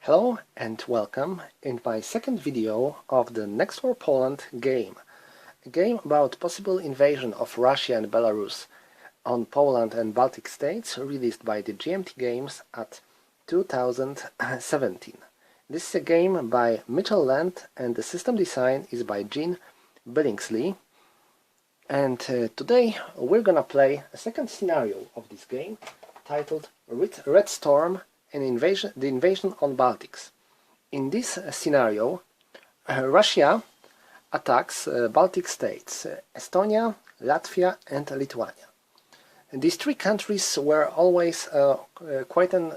Hello and welcome in my second video of the Next for Poland game. A game about possible invasion of Russia and Belarus on Poland and Baltic states, released by the GMT Games at 2017. This is a game by Mitchell Land and the system design is by Gene Billingsley. And today we're gonna play a second scenario of this game titled Red Storm and the invasion on Baltics. In this scenario, Russia attacks Baltic states, Estonia, Latvia and Lithuania. And these three countries were always quite an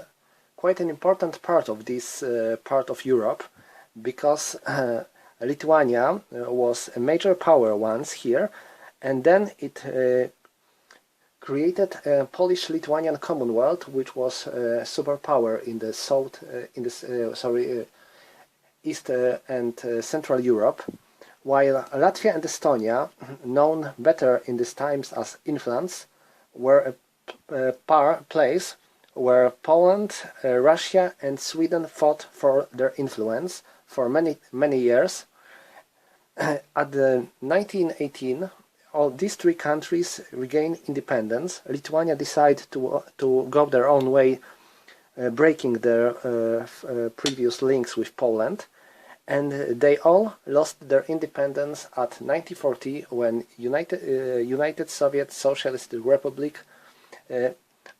important part of this part of Europe, because Lithuania was a major power once here, and then it created a Polish-Lithuanian Commonwealth, which was a superpower in the East and Central Europe, while Latvia and Estonia, known better in these times as influence, were a place where Poland, Russia and Sweden fought for their influence for many years. At the 1918, all these three countries regained independence. Lithuania decided to go their own way, breaking their previous links with Poland, and they all lost their independence at 1940 when United Soviet Socialist Republic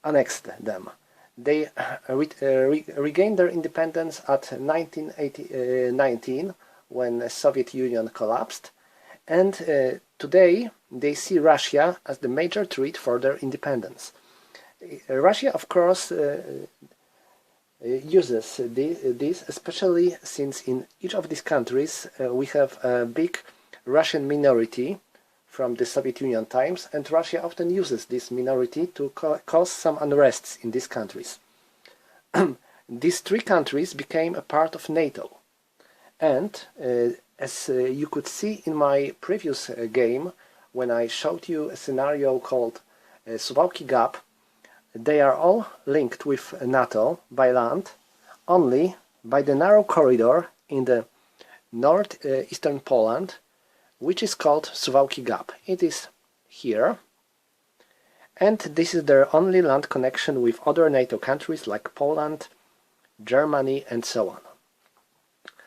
annexed them. They regained their independence at 1919 when the Soviet Union collapsed, and today they see Russia as the major threat for their independence. Russia, of course, uses this, especially since in each of these countries we have a big Russian minority from the Soviet Union times, and Russia often uses this minority to cause some unrests in these countries. These three countries became a part of NATO, and as you could see in my previous game, when I showed you a scenario called Suwałki Gap, they are all linked with NATO by land, only by the narrow corridor in the northeastern Poland, which is called Suwałki Gap. It is here, and this is their only land connection with other NATO countries like Poland, Germany and so on.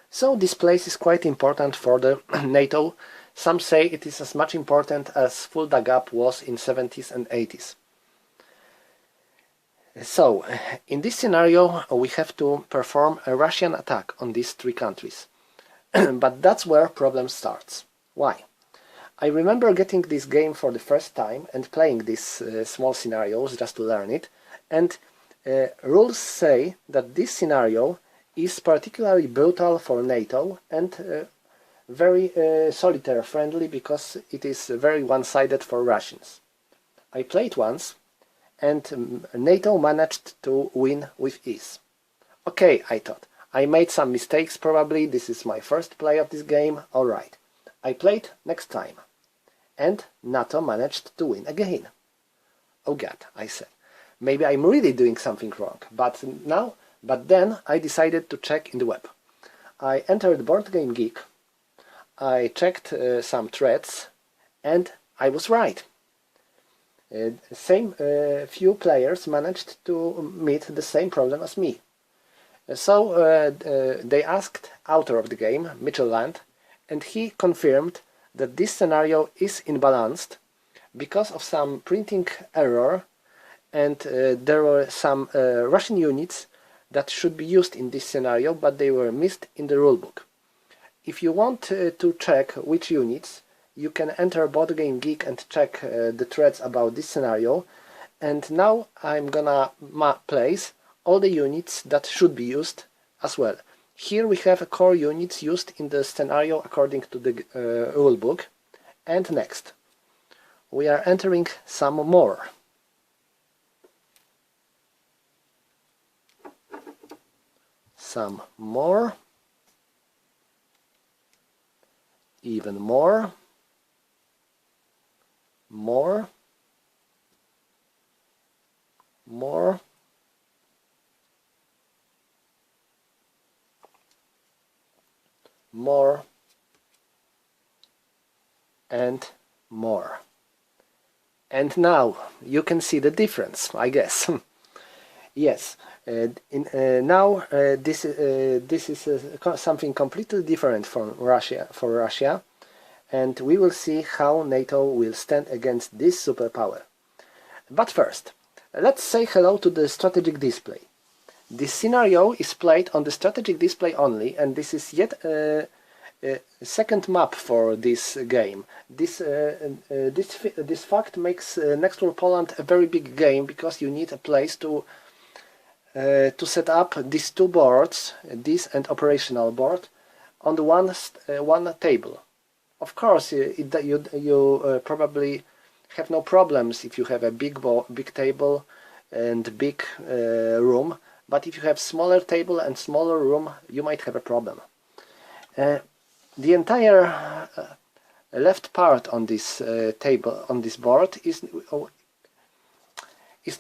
So this place is quite important for the NATO. Some say it is as much important as Fulda Gap was in 70s and 80s. So, in this scenario we have to perform a Russian attack on these three countries. But that's where problem starts. Why? I remember getting this game for the first time and playing these small scenarios just to learn it, and rules say that this scenario is particularly brutal for NATO and very solitaire friendly, because it is very one-sided for Russians. I played once and NATO managed to win with ease. Okay, I thought, I made some mistakes probably, this is my first play of this game, alright. I played next time and NATO managed to win again. Oh god, I said, maybe I'm really doing something wrong, but then I decided to check in the web. I entered Board Game Geek, I checked some threads, and I was right. Few players managed to meet the same problem as me. So they asked author of the game, Mitchell Land, and he confirmed that this scenario is imbalanced because of some printing error, and there were some Russian units that should be used in this scenario, but they were missed in the rulebook. If you want to check which units, you can enter Board Game Geek and check the threads about this scenario. And now I'm gonna place all the units that should be used as well. Here we have a core units used in the scenario according to the rulebook. And next, we are entering some more. Some more, even more, more, more, more and more. And now you can see the difference, I guess. Yes, now this is something completely different from Russia, and we will see how NATO will stand against this superpower. But first, let's say hello to the strategic display. This scenario is played on the strategic display only, and this is yet a second map for this game. This fact makes Next War Poland a very big game, because you need a place to set up these two boards, this and operational board, on the one table. Of course, you probably have no problems if you have a big table and big room, but if you have smaller table and smaller room, you might have a problem. The entire left part on this table, on this board, is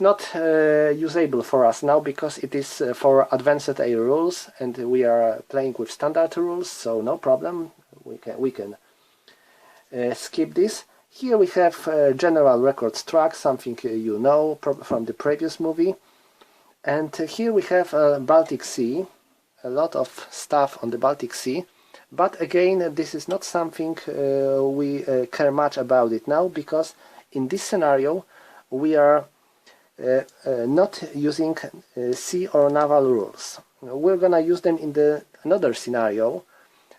not usable for us now, because it is for advanced air rules, and we are playing with standard rules, so no problem, we can skip this. Here we have general records track, something you know from the previous movie, and here we have Baltic Sea, a lot of stuff on the Baltic Sea, but again this is not something we care much about it now, because in this scenario we are not using sea or naval rules. We're gonna use them in another scenario,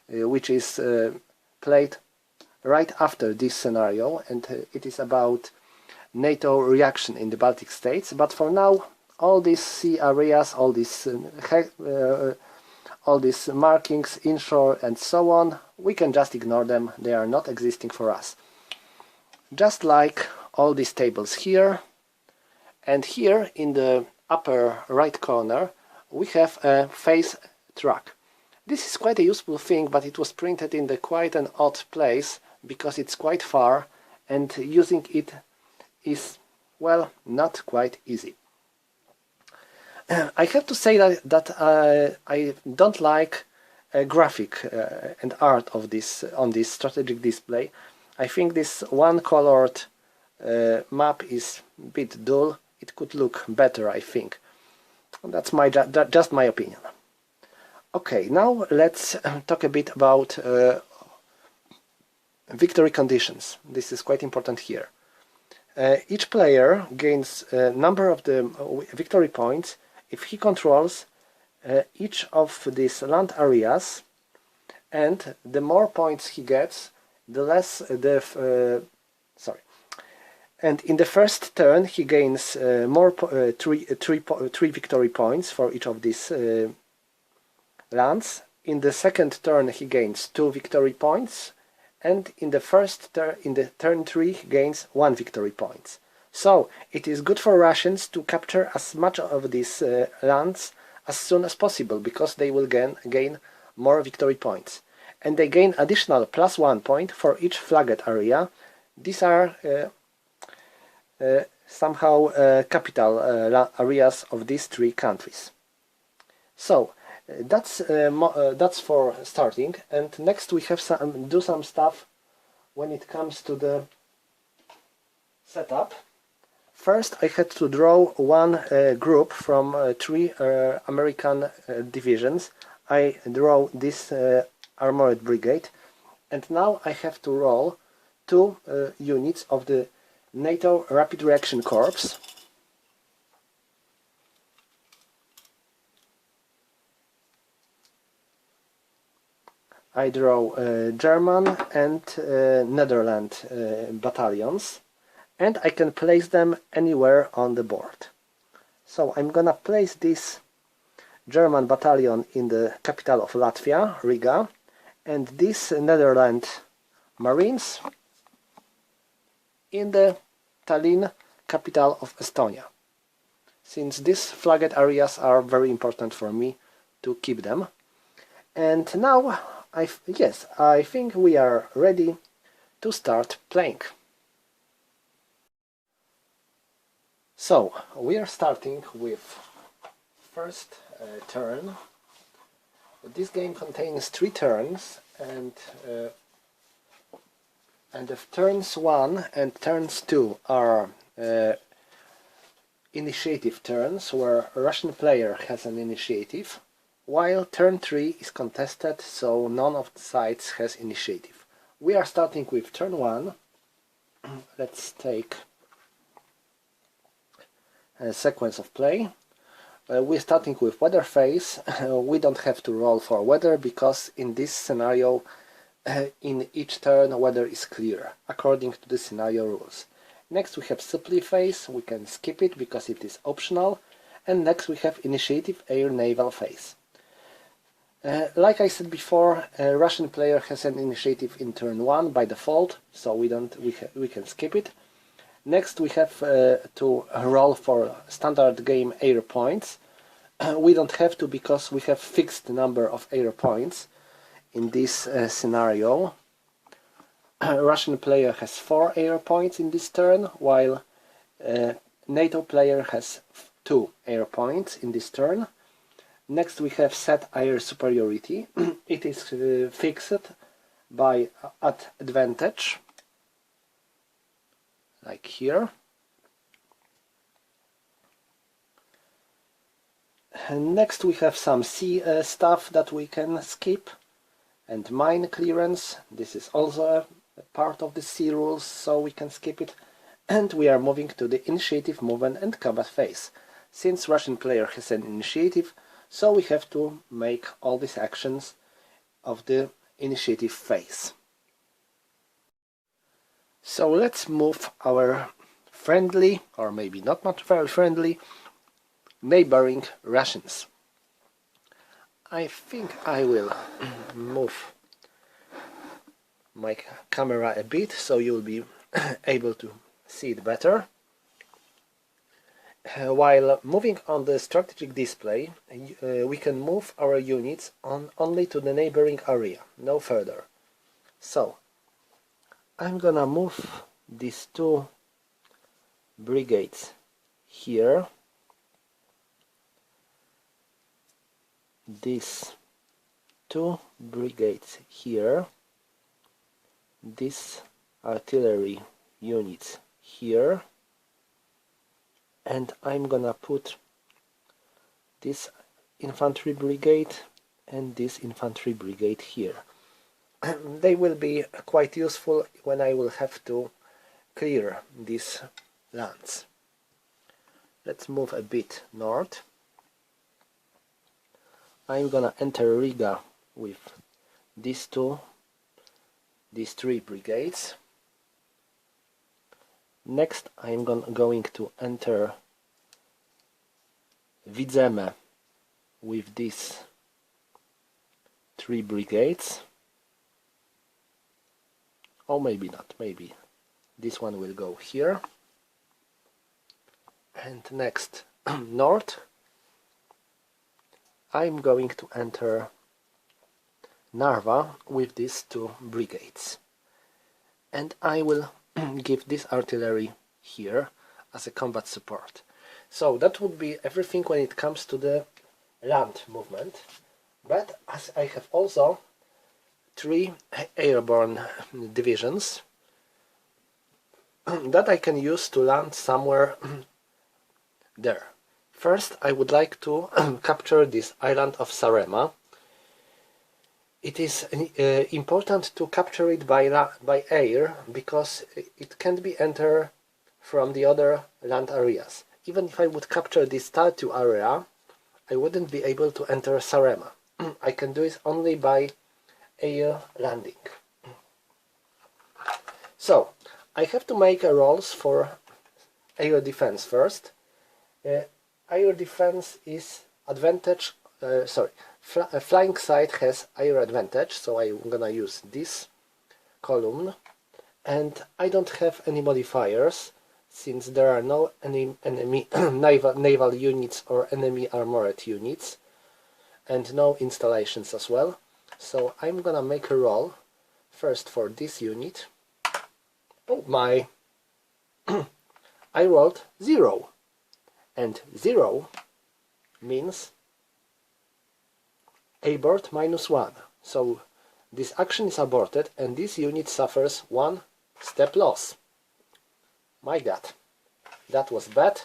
which is played right after this scenario, and it is about NATO reaction in the Baltic states. But for now, all these sea areas, all these markings inshore and so on, we can just ignore them. They are not existing for us. Just like all these tables here. And here in the upper right corner we have a phase track. This is quite a useful thing, but it was printed in quite an odd place, because it's quite far, and using it is, well, not quite easy. I have to say that I don't like graphic and art of this on this strategic display. I think this one-colored map is a bit dull. It could look better, I think. That's just my opinion. Okay, now let's talk a bit about victory conditions. This is quite important here. Each player gains a number of the victory points if he controls each of these land areas, and the more points he gets, the less the and in the first turn he gains three victory points for each of these lands. In the second turn he gains 2 victory points, and in the turn 3 he gains 1 victory point. So it is good for Russians to capture as much of these lands as soon as possible, because they will gain more victory points. And they gain additional +1 point for each flagged area. These are somehow capital areas of these 3 countries. So that's for starting, and next we have do some stuff when it comes to the setup. First I had to draw one group from 3 American divisions. I draw this armored brigade, and now I have to roll 2 units of the NATO Rapid Reaction Corps. I draw German and Netherlands battalions, and I can place them anywhere on the board. So I'm gonna place this German battalion in the capital of Latvia, Riga, and this Netherlands Marines in the Tallinn, capital of Estonia, since these flagged areas are very important for me to keep them. And now I think we are ready to start playing. So we are starting with first turn. This game contains 3 turns, and if turns 1 and turns 2 are initiative turns, where a Russian player has an initiative, while turn 3 is contested, so none of the sides has initiative. We are starting with turn 1. Let's take a sequence of play. We're starting with weather phase. We don't have to roll for weather, because in this scenario in each turn weather is clear, according to the scenario rules. Next we have supply phase. We can skip it because it is optional. And next we have initiative air naval phase. Like I said before, a Russian player has an initiative in turn 1 by default, so we can skip it. Next we have to roll for standard game air points. We don't have to, because we have fixed number of air points in this scenario. A Russian player has 4 air points in this turn, while NATO player has 2 air points in this turn. Next we have set air superiority. It is fixed by at advantage, like here. And next we have some sea stuff that we can skip, and mine clearance. This is also a part of the sea rules, so we can skip it. And we are moving to the initiative, movement and combat phase. Since Russian player has an initiative, so we have to make all these actions of the initiative phase. So let's move our friendly, or maybe not very friendly, neighboring Russians. I think I will move my camera a bit, so you'll be able to see it better. While moving on the strategic display, we can move our units only to the neighboring area, no further. So, I'm gonna move these 2 brigades here, these 2 brigades here, these artillery units here, and I'm gonna put this infantry brigade and this infantry brigade here. They will be quite useful when I will have to clear these lands. Let's move a bit north. I'm gonna enter Riga with these 3 brigades. Next I'm going to enter Widzeme with these 3 brigades. Or maybe not, maybe this one will go here. And next, north, I'm going to enter Narva with these 2 brigades. And I will give this artillery here as a combat support. So that would be everything when it comes to the land movement. But as I have also 3 airborne divisions that I can use to land somewhere there. First, I would like to capture this island of Saaremaa. It is important to capture it by air, because it can't be entered from the other land areas. Even if I would capture this Tartu area, I wouldn't be able to enter Saaremaa. I can do it only by air landing. So, I have to make a rolls for air defense first. Air defense is advantage, flying side has air advantage, so I'm gonna use this column. And I don't have any modifiers, since there are no enemy naval units or enemy armored units, and no installations as well. So I'm gonna make a roll first for this unit. Oh my! I rolled 0, and 0 means abort -1. So this action is aborted and this unit suffers 1 step loss. My god, that was bad.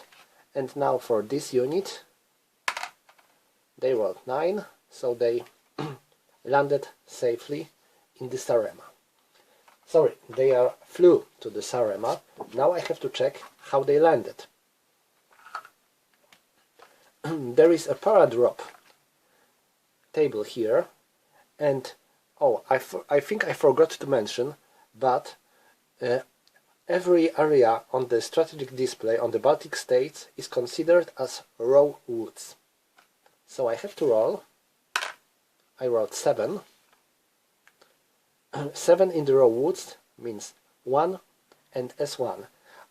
And now for this unit, they rolled 9, so they landed safely in the Sarema. Sorry, they flew to the Sarema. Now I have to check how they landed. There is a paradrop table here, and oh, I think I forgot to mention, but every area on the strategic display on the Baltic states is considered as raw woods. So I have to roll. I rolled 7. 7 in the raw woods means 1 and S1.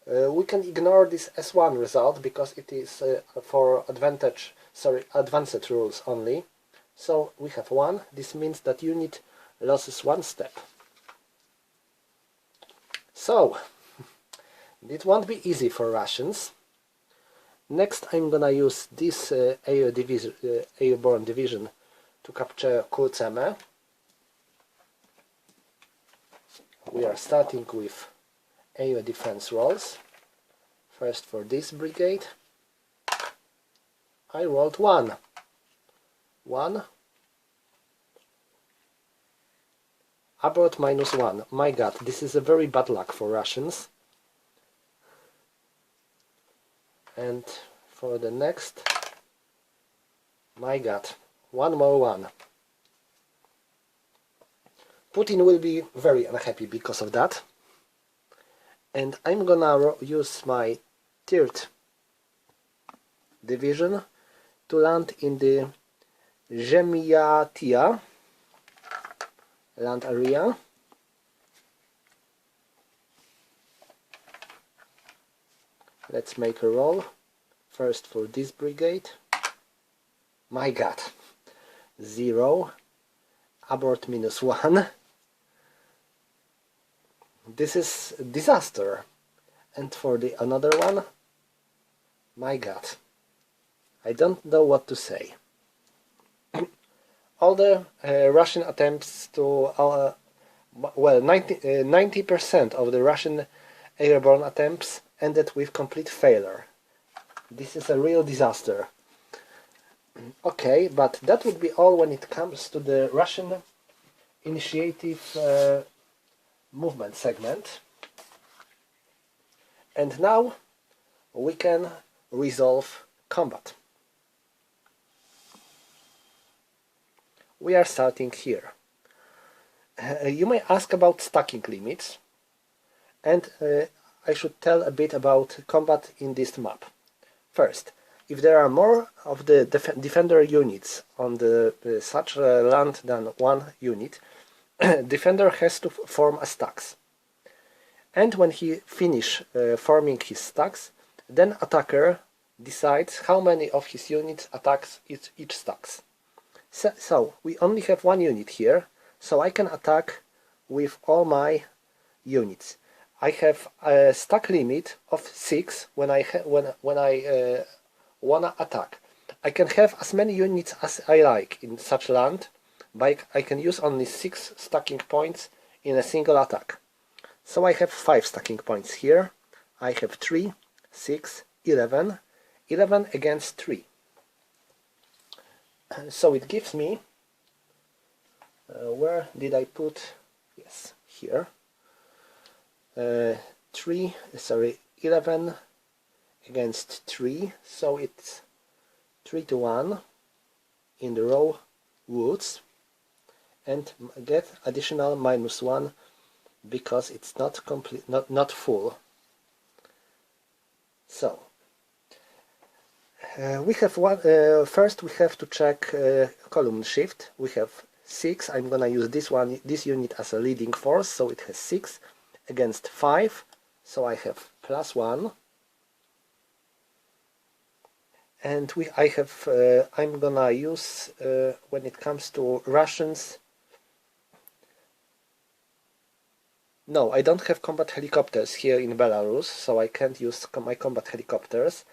We can ignore this S1 result because it is for advanced rules only. So we have 1. This means that unit loses 1 step. So it won't be easy for Russians. Next I'm gonna use this airborne division to capture Kulceme. We are starting with air defense rolls. First for this brigade. I rolled 1. 1. Abort -1. My god, this is a very bad luck for Russians. And for the next, my god, 1 more 1. Putin will be very unhappy because of that. And I'm gonna use my 3rd division to land in the Zemiatia land area. Let's make a roll. First for this brigade. My god. 0. Abort -1. This is a disaster. And for the another one, my god. I don't know what to say. All the Russian attempts to, well, 90% of the Russian airborne attempts ended with complete failure. This is a real disaster. Okay, but that would be all when it comes to the Russian initiative movement segment. And now we can resolve combat. We are starting here. You may ask about stacking limits, and I should tell a bit about combat in this map. First, if there are more of the defender units on the such land than 1 unit, defender has to form a stacks. And when he finishes forming his stacks, then attacker decides how many of his units attacks each stacks. So we only have 1 unit here, so I can attack with all my units. I have a stack limit of 6 when I wanna attack. I can have as many units as I like in such land, but I can use only 6 stacking points in a single attack. So I have 5 stacking points here. I have 3, 6, 11. 11 against 3. So it gives me, where did I put, yes, here, 11 against 3, so it's 3-1 in the raw woods, and get additional -1 because it's not complete, not full. So we have one. First, we have to check column shift. We have 6. I'm gonna use this unit as a leading force, so it has 6 against 5. So I have +1, and I'm gonna use when it comes to Russians. No, I don't have combat helicopters here in Belarus, so I can't use my combat helicopters.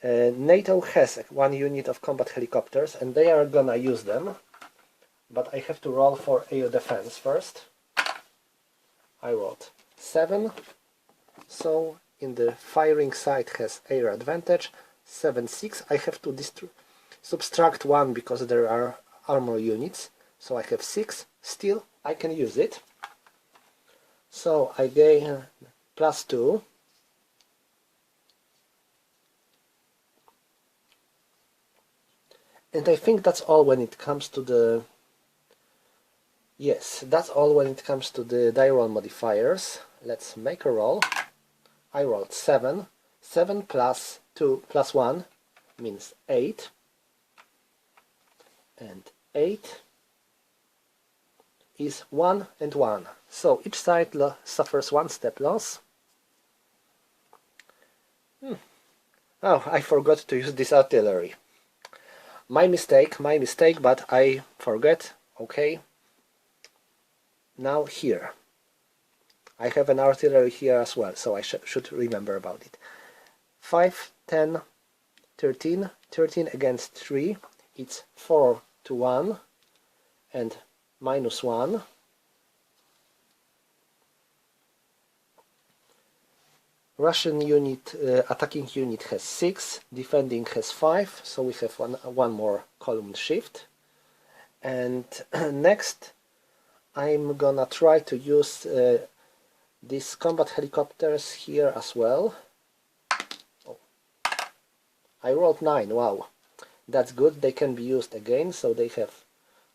NATO has 1 unit of combat helicopters, and they are gonna use them. but I have to roll for air defense first. I rolled 7, so in the firing side has air advantage. 7, 6. I have to subtract 1 because there are armor units, so I have 6. Still, I can use it. So I gain +2. And I think that's all when it comes to the... Yes, that's all when it comes to the die roll modifiers. Let's make a roll. I rolled 7. 7 plus 2 plus 1 means 8. And 8 is 1 and 1. So each side suffers 1 step loss. Oh, I forgot to use this artillery. My mistake, but I forget. Okay. Now here. I have an artillery here as well, so I should remember about it. 5, 10, 13. 13 against 3. It's 4 to 1 and -1. Russian unit, attacking unit has 6, defending has 5, so we have one more column shift. And next I'm gonna try to use these combat helicopters here as well. Oh. I rolled 9, wow, that's good. They can be used again, so we have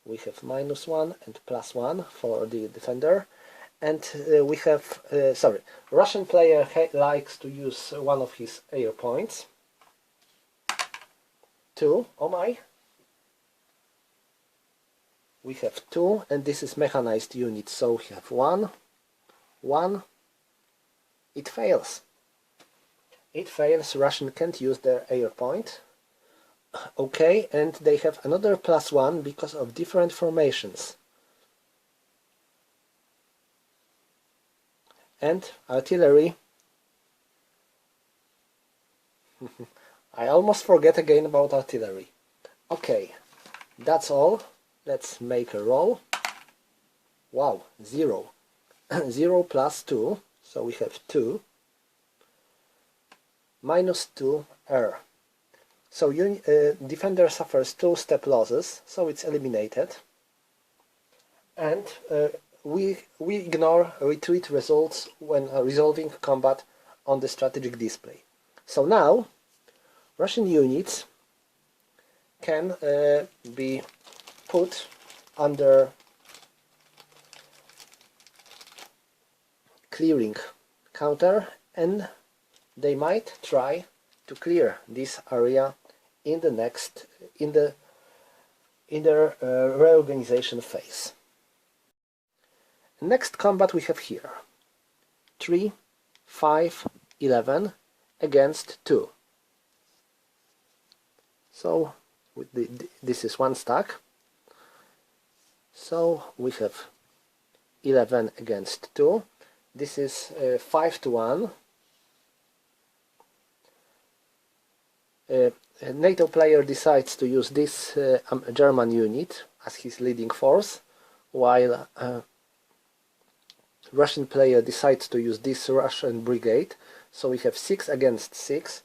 -1 and +1 for the defender. And we have, Russian player likes to use one of his air points. 2, oh my. We have 2, and this is mechanized unit, so we have 1, 1. It fails. It fails, Russian can't use their air point. Okay, and they have another +1 because of different formations. And artillery. I almost forget again about artillery. Okay, that's all. Let's make a roll. Wow, 0. 0 plus 2, so we have 2. -2 air. So defender suffers 2 step losses, so it's eliminated. And we ignore retreat results when resolving combat on the strategic display. So now Russian units can be put under clearing counter, and they might try to clear this area in their reorganization phase. Next combat we have here 3, 5, 11 against 2. So this is one stack. So we have 11 against 2. This is 5 to 1. A NATO player decides to use this German unit as his leading force, while Russian player decides to use this Russian brigade. So we have 6 against 6.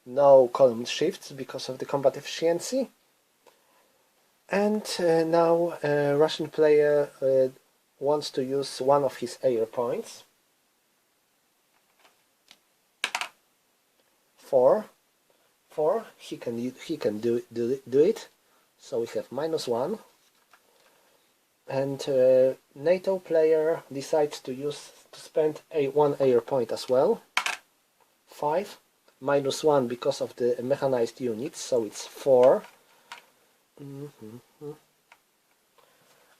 No column shifts because of the combat efficiency. And now Russian player wants to use one of his air points. 4. He can do it. So we have -1. And NATO player decides to spend one air point as well. 5. -1 because of the mechanized units, so it's 4.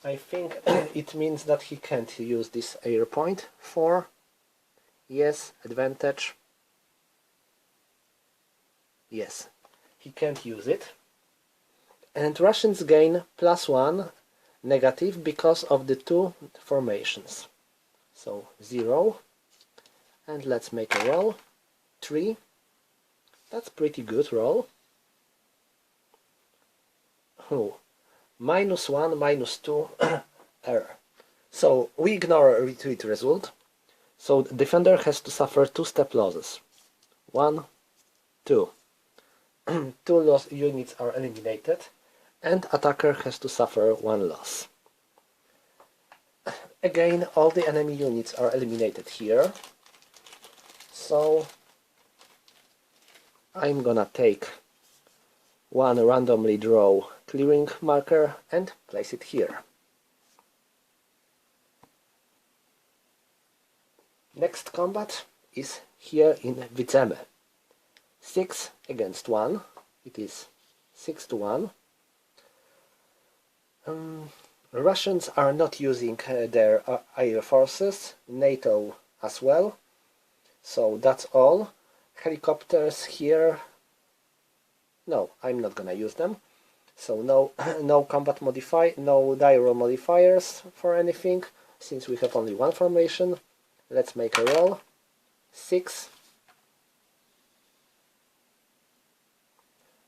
I think it means that he can't use this air point. 4. Yes, advantage. Yes, he can't use it. And Russians gain +1 negative because of the 2 formations. So 0. And let's make a roll. 3. That's pretty good roll. Oh, -1, -2 error. So we ignore a retreat result. So the defender has to suffer 2 step losses. 1, 2. 2 loss units are eliminated, and attacker has to suffer 1 loss. Again, all the enemy units are eliminated here. So I'm gonna take one randomly draw clearing marker and place it here. Next combat is here in Widzemy. 6 against 1. It is 6 to 1. Russians are not using their air forces, NATO as well. So that's all. Helicopters here. No, I'm not gonna use them. So no combat no diaro modifiers for anything, since we have only one formation. Let's make a roll. 6.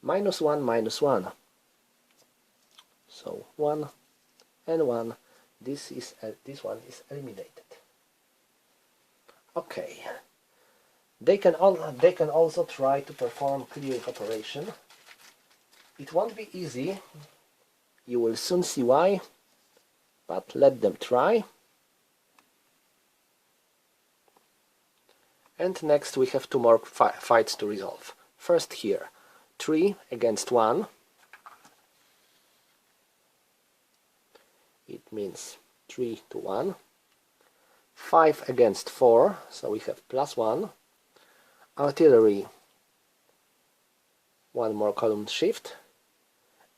-1, -1. So 1 and 1. This one is eliminated. Okay. They can also try to perform clearing operation. It won't be easy. You will soon see why. But let them try. And next we have 2 more fights to resolve. First here, 3 against 1. It means 3 to 1. 5 against 4, so we have +1. Artillery, 1 more column shift.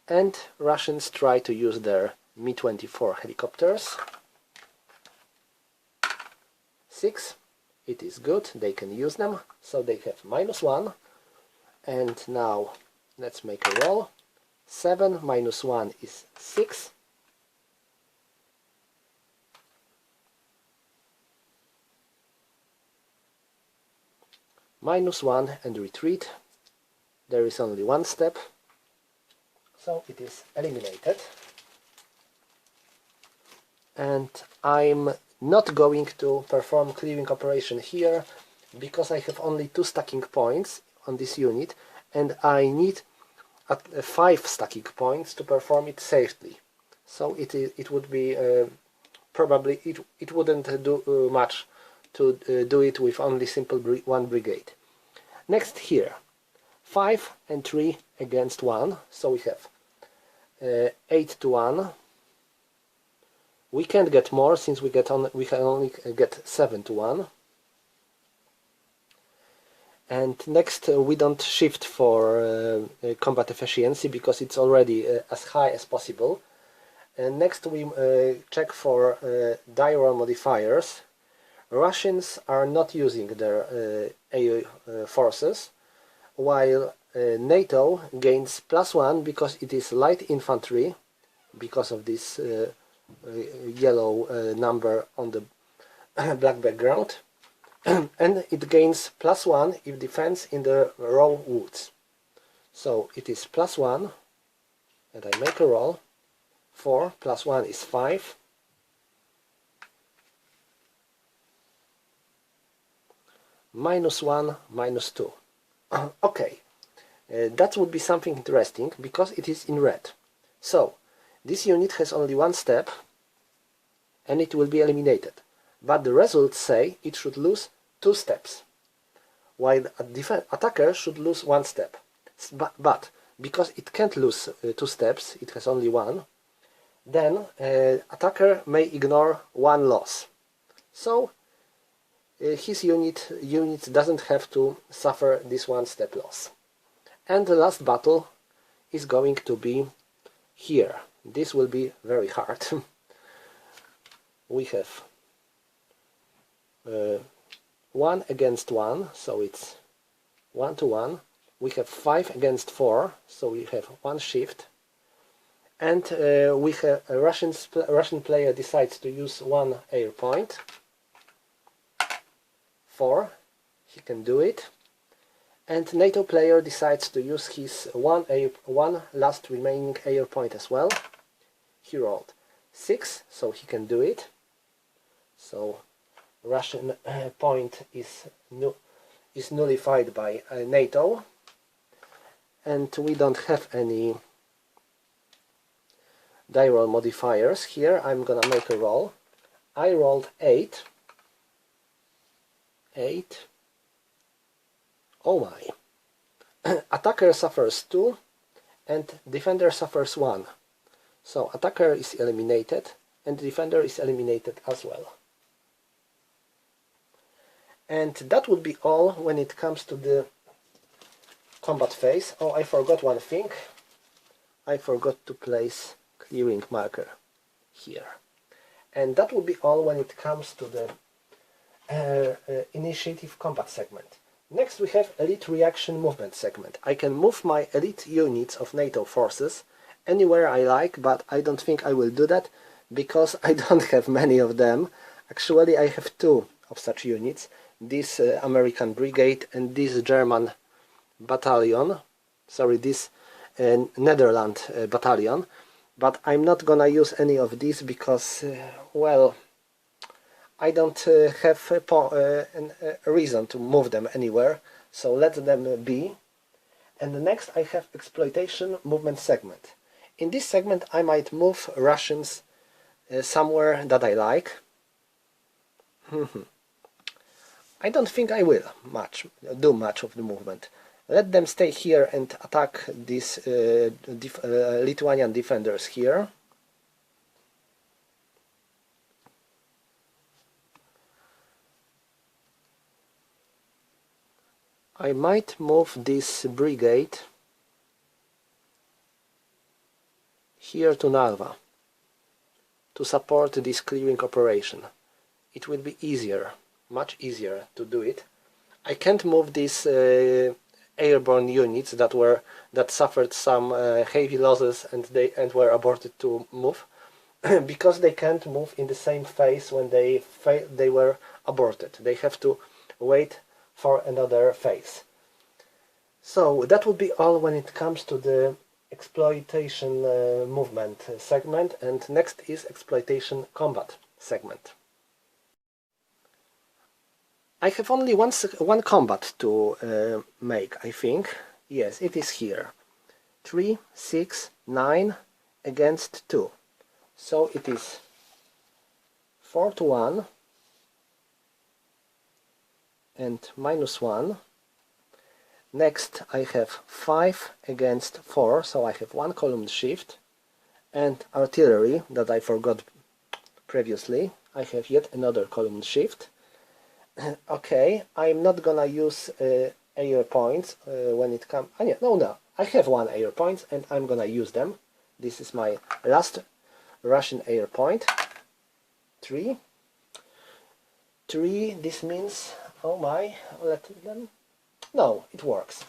And Russians try to use their Mi-24 helicopters. 6. It is good, they can use them, so they have -1. And now let's make a roll. 7 -1 is 6. -1 and retreat. There is only 1 step, so it is eliminated. And I'm not going to perform clearing operation here because I have only 2 stacking points on this unit, and I need 5 stacking points to perform it safely. So it would be probably it wouldn't do much to do it with only simple 1 brigade. Next here, 5 and 3 against 1, so we have 8 to 1. We can't get more since we can only get 7 to 1. And next we don't shift for combat efficiency because it's already as high as possible. And next we check for diaro modifiers. Russians are not using their air forces, while NATO gains +1 because it is light infantry, because of this yellow number on the black background, and it gains +1 if defense in the raw woods. So it is +1, and I make a roll. 4 +1 is 5. -1, -2. Okay, that would be something interesting because it is in red. So this unit has only 1 step and it will be eliminated. But the results say it should lose 2 steps, while an attacker should lose 1 step. But because it can't lose 2 steps, it has only 1, then attacker may ignore 1 loss. So his unit doesn't have to suffer this 1 step loss. And the last battle is going to be here. This will be very hard. We have 1 against 1, so it's 1 to 1. We have 5 against 4, so we have 1 shift. And we have a Russian player decides to use 1 air point. 4, he can do it. And NATO player decides to use his one last remaining air point as well. he rolled 6, so he can do it. So Russian point is nullified by NATO, and we don't have any die roll modifiers here. I'm gonna make a roll. I rolled 8. Oh my. Attacker suffers 2 and defender suffers 1. So attacker is eliminated and defender is eliminated as well. And that would be all when it comes to the combat phase. Oh, I forgot one thing. I forgot to place clearing marker here. And that would be all when it comes to the initiative combat segment. Next we have elite reaction movement segment. I can move my elite units of NATO forces anywhere I like, but I don't think I will do that because I don't have many of them. Actually, I have 2 of such units. This American brigade and this German battalion, sorry, this Netherlands battalion, but I'm not gonna use any of these because, well, I don't have a reason to move them anywhere, so let them be. And next I have exploitation movement segment. In this segment I might move Russians somewhere that I like. I don't think I will do much of the movement. Let them stay here and attack these Lithuanian defenders here. I might move this brigade here to Narva to support this clearing operation. It will be easier, much easier to do it. I can't move these airborne units that suffered some heavy losses and were aborted to move because they can't move in the same phase when they were aborted. They have to wait for another phase. So that would be all when it comes to the exploitation movement segment, and next is exploitation combat segment. I have only one combat to make, I think. Yes, it is here. 3, 6, 9 against 2. So it is 4 to 1 and -1. Next I have 5 against 4, so I have 1 column shift, and artillery that I forgot previously. I have yet another column shift. Okay, I'm not gonna use air points when it comes. No, I have 1 air point and I'm gonna use them. This is my last Russian air point. 3. This means, oh my, let them. No, it works.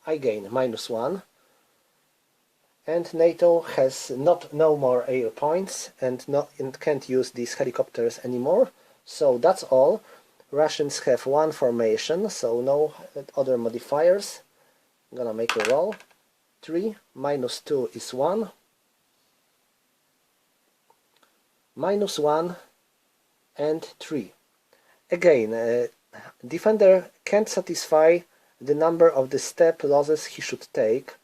I gain -1, and NATO has no more air points and can't use these helicopters anymore. So that's all. Russians have 1 formation, so no other modifiers. I'm gonna make a roll. 3 -2 is 1. -1 and 3. Again, defender can't satisfy the number of the step losses he should take,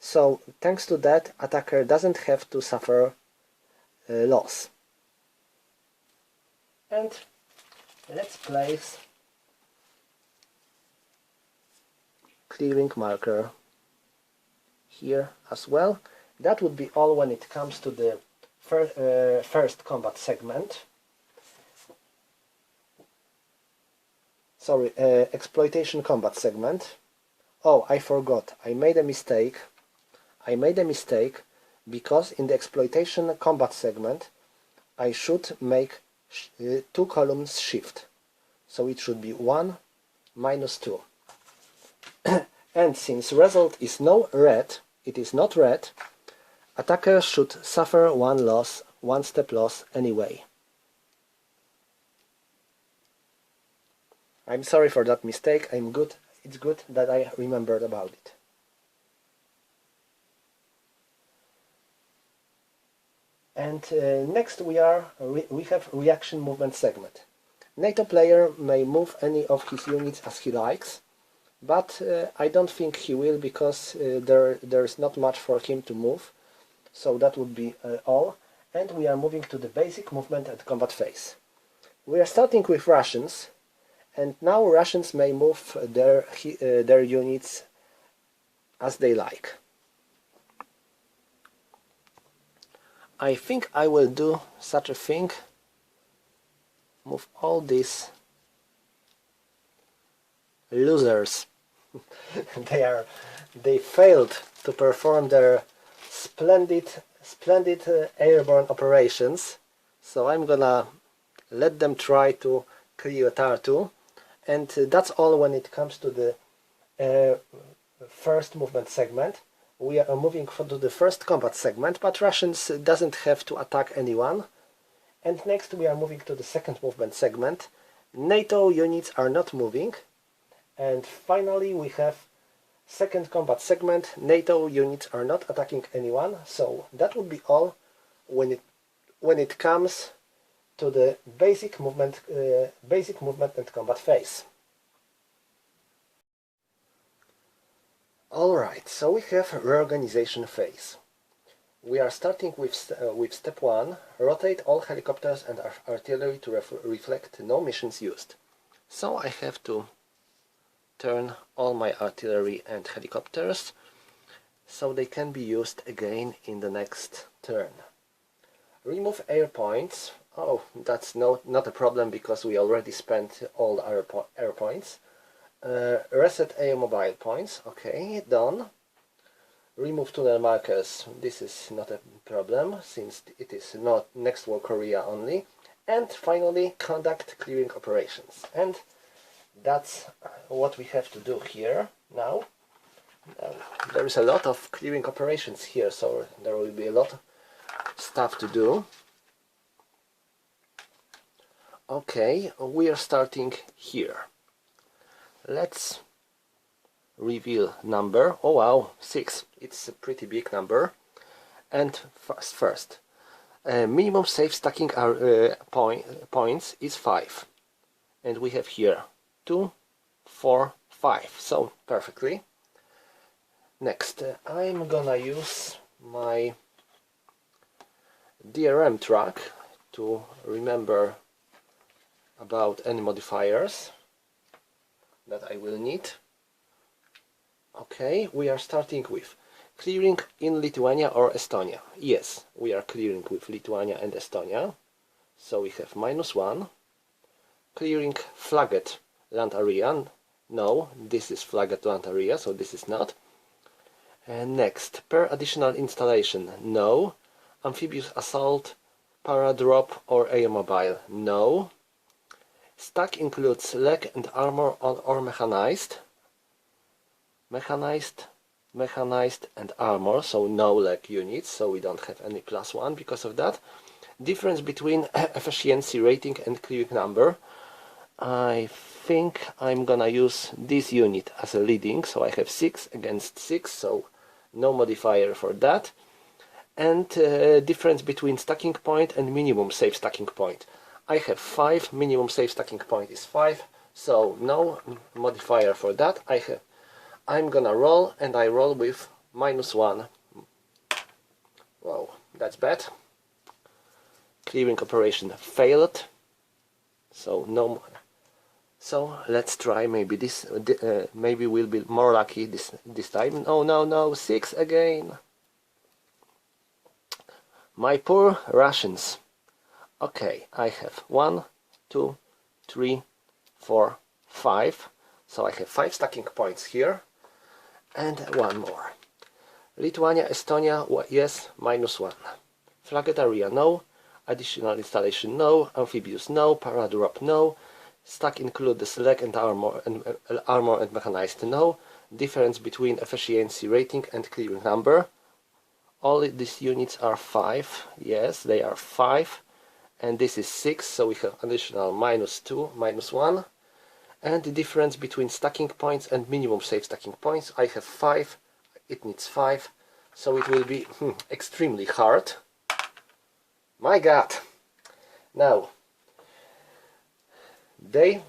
so thanks to that, attacker doesn't have to suffer loss. And let's place clearing marker here as well. That would be all when it comes to the first combat segment. Sorry, exploitation combat segment. Oh, I forgot. I made a mistake. Because in the exploitation combat segment I should make 2 columns shift. So it should be 1 -2. And since result is not red, attacker should suffer 1 step loss anyway. I'm sorry for that mistake. It's good that I remembered about it. And next we have reaction movement segment. NATO player may move any of his units as he likes, but I don't think he will, because there's not much for him to move. So that would be all. And we are moving to the basic movement and combat phase. We are starting with Russians, and now Russians may move their units as they like. I think I will do such a thing. Move all these losers. They failed to perform their splendid airborne operations, so I'm gonna let them try to clear Tartu, and that's all when it comes to the first movement segment. We are moving to the first combat segment, but Russians doesn't have to attack anyone. And next we are moving to the second movement segment. NATO units are not moving. And finally we have second combat segment. NATO units are not attacking anyone. So that would be all when it comes to the basic movement and combat phase. Alright, so we have reorganization phase. We are starting with step 1, rotate all helicopters and artillery to reflect no missions used. So I have to turn all my artillery and helicopters so they can be used again in the next turn. Remove air points. Oh, that's not a problem, because we already spent all air points. Reset air mobile points. Okay, done. Remove tunnel markers. This is not a problem, since it is not next war Korea only. And finally, conduct clearing operations. And that's what we have to do here now. There is a lot of clearing operations here, so there will be a lot of stuff to do. Okay, we are starting here. Let's reveal number. Oh wow, 6. It's a pretty big number. And first, minimum safe stacking points is 5. And we have here 2, 4, 5. So perfectly. Next, I'm gonna use my DRM track to remember about any modifiers that I will need. Okay, we are starting with clearing in Lithuania or Estonia. Yes, we are clearing with Lithuania and Estonia. So we have -1. Clearing flagged land area. No, this is flagged land area, so this is not. And next, per additional installation. No. Amphibious assault, paradrop or air mobile. No. Stack includes leg and armor or mechanized. Mechanized and armor, so no leg units, so we don't have any +1 because of that. Difference between efficiency rating and clearing number. I think I'm gonna use this unit as a leading, so I have 6 against 6, so no modifier for that. And difference between stacking point and minimum safe stacking point. I have 5, minimum safe stacking point is 5, so no modifier for that. I'm gonna roll, and I roll with -1. Whoa, that's bad. Clearing operation failed, so no. So let's try, maybe this. Maybe we'll be more lucky this time. Oh no, 6 again. My poor Russians. Okay, I have 1, 2, 3, 4, 5. So I have 5 stacking points here. And one more. Lithuania, Estonia, yes, -1. Flagged area, no. Additional installation, no. Amphibious, no. Paradrop, no. Stack include the select and armor and mechanized, no. Difference between efficiency rating and clearing number. All these units are 5. Yes, they are 5. And this is 6, so we have additional -2, -1. And the difference between stacking points and minimum safe stacking points, I have 5, it needs 5, so it will be extremely hard. My God! Now, they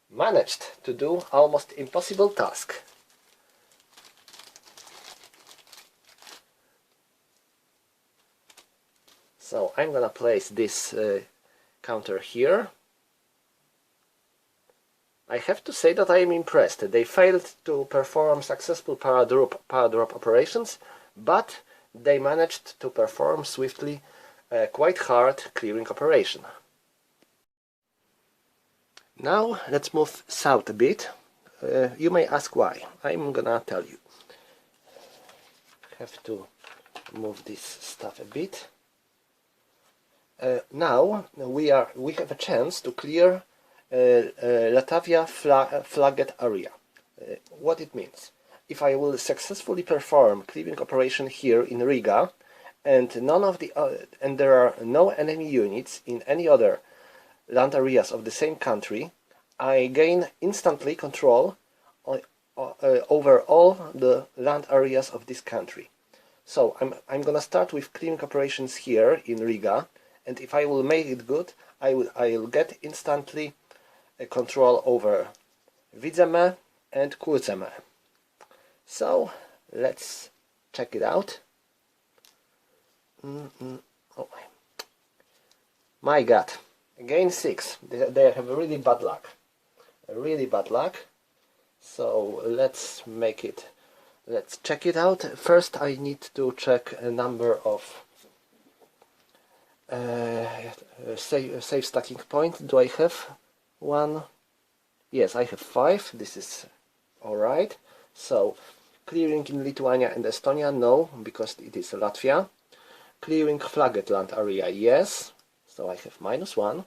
managed to do almost impossible task. So I'm gonna place this counter here. I have to say that I am impressed. They failed to perform successful paradrop operations, but they managed to perform swiftly a quite hard clearing operation. Now let's move south a bit. You may ask why. I'm gonna tell you. Have to move this stuff a bit. Now we have a chance to clear Latvia flagged area. What it means? If I will successfully perform clearing operation here in Riga, and and there are no enemy units in any other land areas of the same country, I gain instantly control over all the land areas of this country. So I'm gonna start with clearing operations here in Riga, and if I will make it good, I'll get instantly control over Vidzeme and Kurzeme. So let's check it out. Oh my God! Again 6. They have really bad luck. Really bad luck. So let's make it. Let's check it out. First, I need to check a number of safe stacking points. Do I have one? Yes, I have 5. This is alright. So clearing in Lithuania and Estonia, no, because it is Latvia. Clearing flagged land area, yes. So I have -1.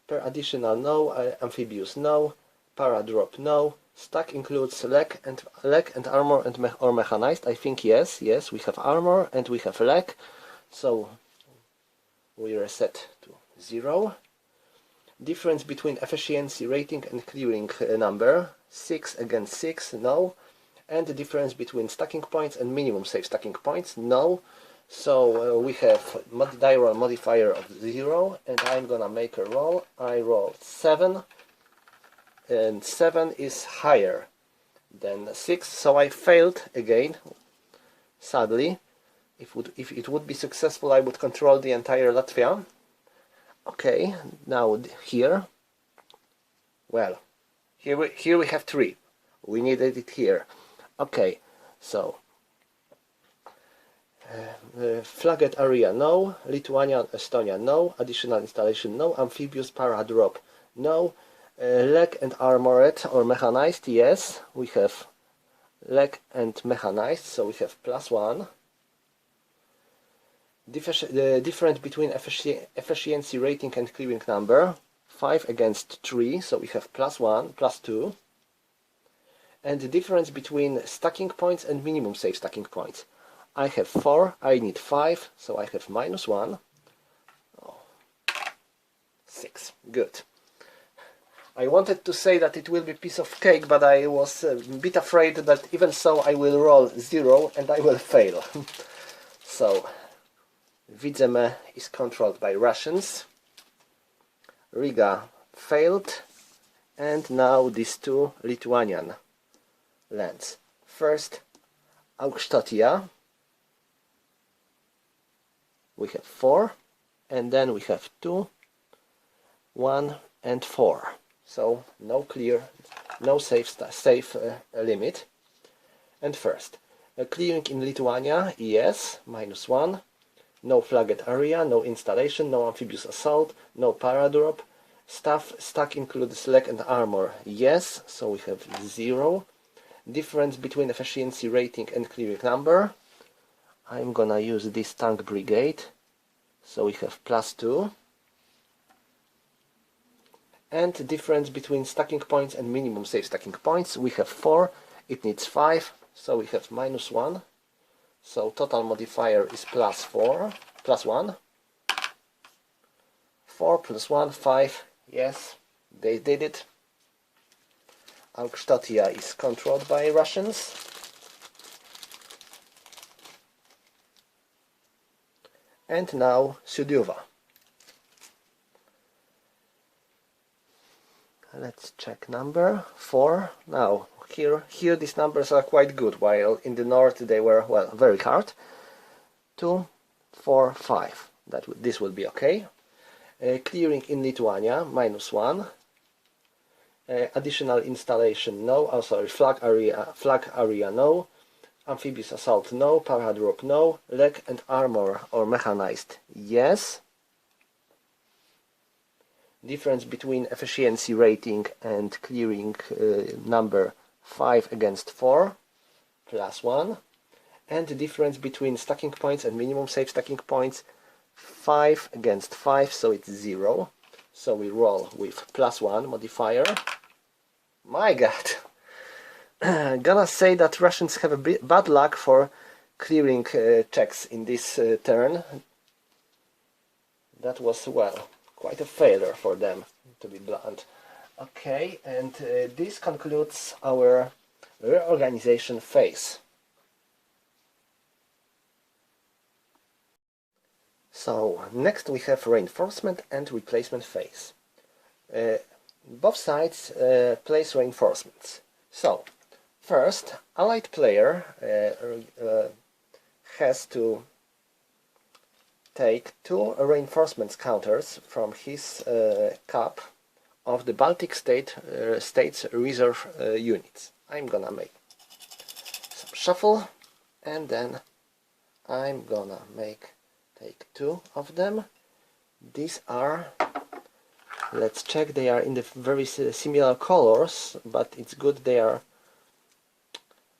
Per additional, no. Amphibious, no. Paradrop, no. Stack includes leg and armor and or mechanized. I think yes, we have armor and we have leg. So we reset to 0. Difference between efficiency rating and clearing number, 6 against 6, no. And the difference between stacking points and minimum safe stacking points, no. So we have die roll modifier of 0, and I'm gonna make a roll. I rolled 7, and 7 is higher than 6, so I failed again, sadly. If it would be successful, I would control the entire Latvia. Okay, now here, well, here we have 3. We needed it here. Okay, so flagged area, no. Lithuania and Estonia, no. Additional installation, no. Amphibious paradrop, no. Leg and armored or mechanized, yes. We have leg and mechanized, so we have +1. The difference between efficiency rating and clearing number, 5 against 3, so we have +1, +2. And the difference between stacking points and minimum safe stacking points. I have 4, I need 5, so I have -1. Oh, 6, good. I wanted to say that it will be a piece of cake, but I was a bit afraid that even so I will roll 0 and I will fail. So Vidzeme is controlled by Russians. Riga failed, and now these 2 Lithuanian lands. First, Aukštaitija. We have 4, and then we have 2, 1, and 4. So no clear, no safe limit. And first, clearing in Lithuania, yes, -1. No flagged area, no installation, no amphibious assault, no paradrop. Stack includes leg and armor, yes, so we have 0. Difference between efficiency rating and clearing number. I'm gonna use this tank brigade, so we have +2. And the difference between stacking points and minimum safe stacking points, we have 4, it needs 5, so we have -1. So total modifier is +4, +1. 4 + 1, 5, yes, they did it. Aukštaitija is controlled by Russians. And now Suduva. let's check number 4. Now here these numbers are quite good, while in the north they were, well, very hard. 2, 4, 5. This will be okay. Clearing in Lithuania, -1. Additional installation, no. Oh, sorry, flag area, no. Amphibious assault, no. Paradrop, no. Leg and armor or mechanized, yes. Difference between efficiency rating and clearing number 5 against 4, +1. And the difference between stacking points and minimum safe stacking points, 5 against 5, so it's 0. So we roll with +1 modifier. My god! Gonna say that Russians have a bit bad luck for clearing checks in this turn. That was, well, quite a failure for them, to be blunt. Okay, and this concludes our reorganization phase. So, next we have reinforcement and replacement phase. Both sides place reinforcements. So, first, allied player has to take 2 reinforcements counters from his cap of the Baltic states reserve units. I'm gonna make some shuffle, and then I'm gonna take 2 of them. These are, let's check, they are in the very similar colors, but it's good they are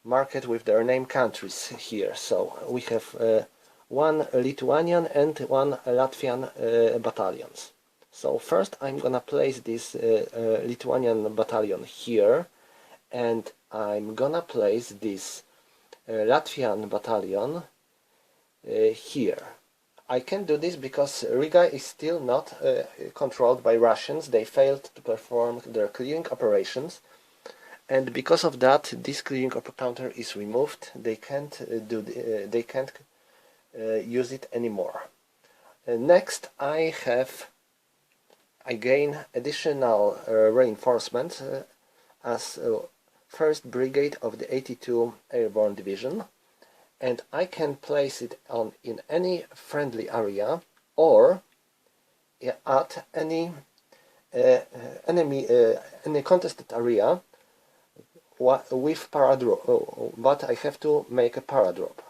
marked with their name countries here. So we have 1 Lithuanian and 1 Latvian battalions. So first I'm gonna place this Lithuanian battalion here, and I'm gonna place this Latvian battalion here. I can do this because Riga is still not controlled by Russians. They failed to perform their clearing operations, and because of that this clearing counter is removed. They can't use it anymore. Next I gain additional reinforcement as 1st Brigade of the 82 Airborne Division, and I can place it in any friendly area or at any any contested area with paradrop, but I have to make a paradrop.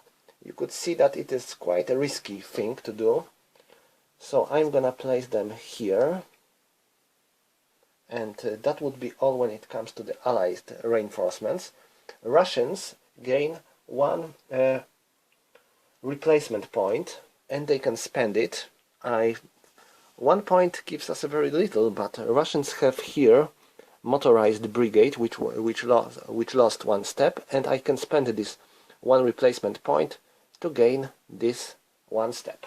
You could see that it is quite a risky thing to do, so I'm gonna place them here, and that would be all when it comes to the Allied reinforcements. Russians gain 1 replacement point, and they can spend it. 1 point gives us a very little, but Russians have here motorized brigade which lost 1 step, and I can spend this 1 replacement point to gain this 1 step.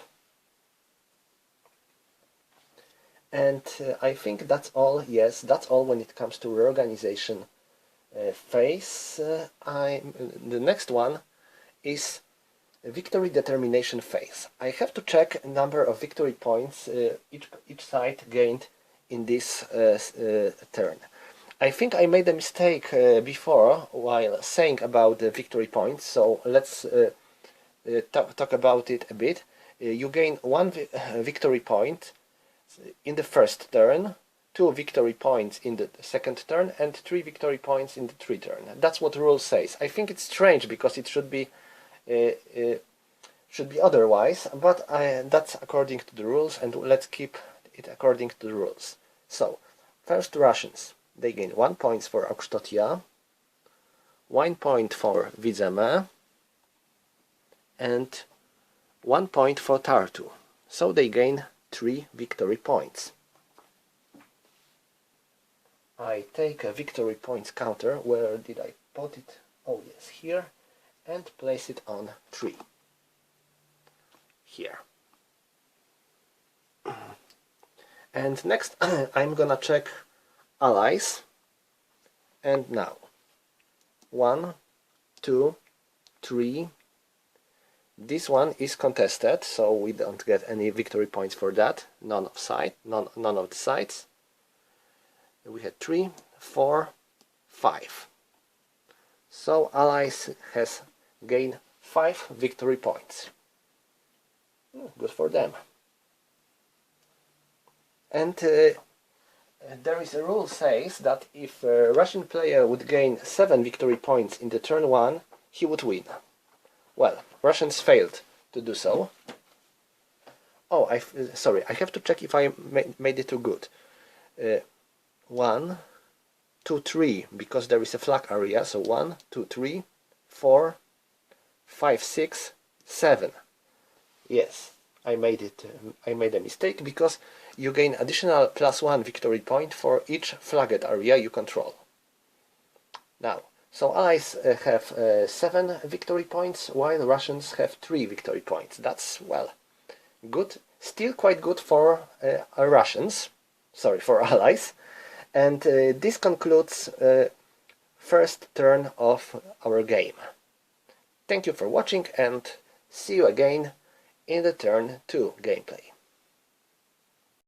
And I think that's all. Yes, that's all when it comes to reorganization phase. The next one is victory determination phase. I have to check a number of victory points each side gained in this turn. I think I made a mistake before while saying about the victory points, so let's talk about it a bit. You gain 1 victory point in the first turn, 2 victory points in the second turn, and 3 victory points in the third turn. That's what the rule says. I think it's strange because it should be otherwise, but that's according to the rules, and let's keep it according to the rules. So, first Russians, they gain 1 point for Aukštotia, 1 point for Vizeme, and 1 point for Tartu. So they gain 3 victory points. I take a victory points counter. Where did I put it? Oh yes, here, and place it on 3. Here. And next I'm gonna check allies, and now 1, 2, 3. This one is contested, so we don't get any victory points for that. None of the sides. We had 3, 4, 5. So Allies has gained 5 victory points. Good for them. And there is a rule says that if a Russian player would gain 7 victory points in the turn 1, he would win. Well, Russians failed to do so. Oh, sorry, I have to check if I made it too good. 1, 2, 3, because there is a flag area, so 1, 2, 3, 4, 5, 6, 7. Yes, I made a mistake because you gain additional +1 victory point for each flagged area you control. Now, so Allies have 7 victory points, while Russians have 3 victory points. That's, well, good. Still quite good for Russians. Sorry, for Allies. And this concludes first turn of our game. Thank you for watching and see you again in the turn 2 gameplay.